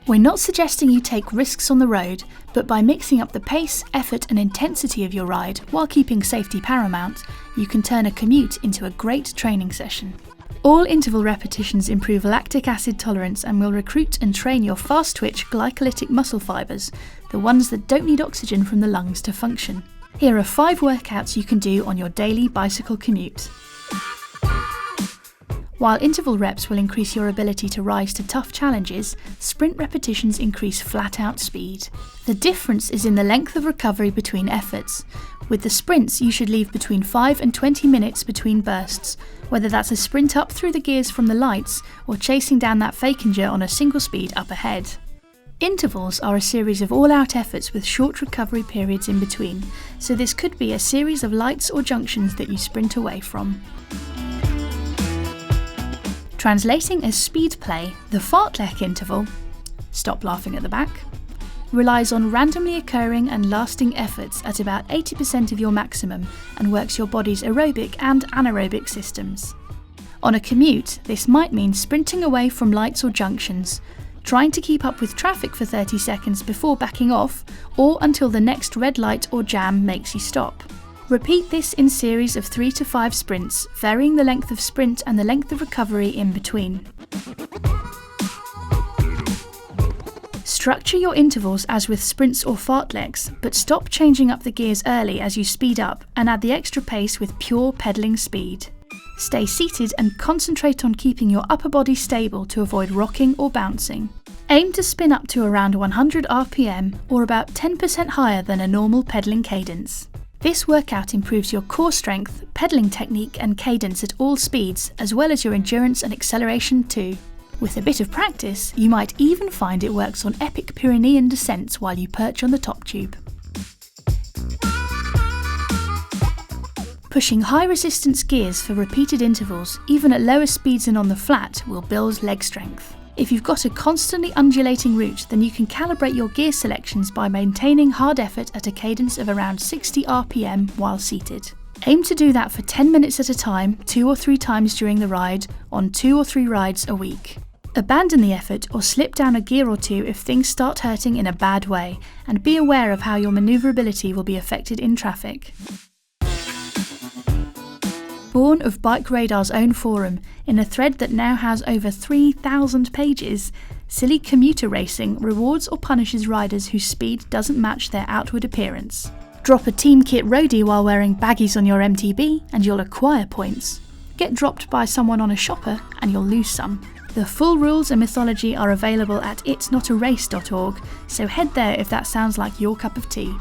We're not suggesting you take risks on the road, but by mixing up the pace, effort and intensity of your ride while keeping safety paramount, you can turn a commute into a great training session. All interval repetitions improve lactic acid tolerance and will recruit and train your fast-twitch glycolytic muscle fibres, the ones that don't need oxygen from the lungs to function. Here are 5 workouts you can do on your daily bicycle commute. While interval reps will increase your ability to rise to tough challenges, sprint repetitions increase flat-out speed. The difference is in the length of recovery between efforts. With the sprints, you should leave between 5 and 20 minutes between bursts, whether that's a sprint up through the gears from the lights or chasing down that Fakinger on a single speed up ahead. Intervals are a series of all-out efforts with short recovery periods in between, so this could be a series of lights or junctions that you sprint away from. Translating as speed play, the Fartlek interval, stop laughing at the back, relies on randomly occurring and lasting efforts at about 80% of your maximum and works your body's aerobic and anaerobic systems. On a commute, this might mean sprinting away from lights or junctions, trying to keep up with traffic for 30 seconds before backing off, or until the next red light or jam makes you stop. Repeat this in series of 3 to 5 sprints, varying the length of sprint and the length of recovery in between. Structure your intervals as with sprints or fartleks, but stop changing up the gears early as you speed up and add the extra pace with pure pedalling speed. Stay seated and concentrate on keeping your upper body stable to avoid rocking or bouncing. Aim to spin up to around 100 RPM or about 10% higher than a normal pedalling cadence. This workout improves your core strength, pedalling technique and cadence at all speeds, as well as your endurance and acceleration too. With a bit of practice, you might even find it works on epic Pyrenean descents while you perch on the top tube. Pushing high resistance gears for repeated intervals, even at lower speeds and on the flat, will build leg strength. If you've got a constantly undulating route, then you can calibrate your gear selections by maintaining hard effort at a cadence of around 60 RPM while seated. Aim to do that for 10 minutes at a time, 2 or 3 times during the ride, on 2 or 3 rides a week. Abandon the effort or slip down a gear or 2 if things start hurting in a bad way, and be aware of how your manoeuvrability will be affected in traffic. Born of BikeRadar's own forum, in a thread that now has over 3,000 pages, silly commuter racing rewards or punishes riders whose speed doesn't match their outward appearance. Drop a Team Kit roadie while wearing baggies on your MTB and you'll acquire points. Get dropped by someone on a shopper and you'll lose some. The full rules and mythology are available at itsnotarace.org, so head there if that sounds like your cup of tea.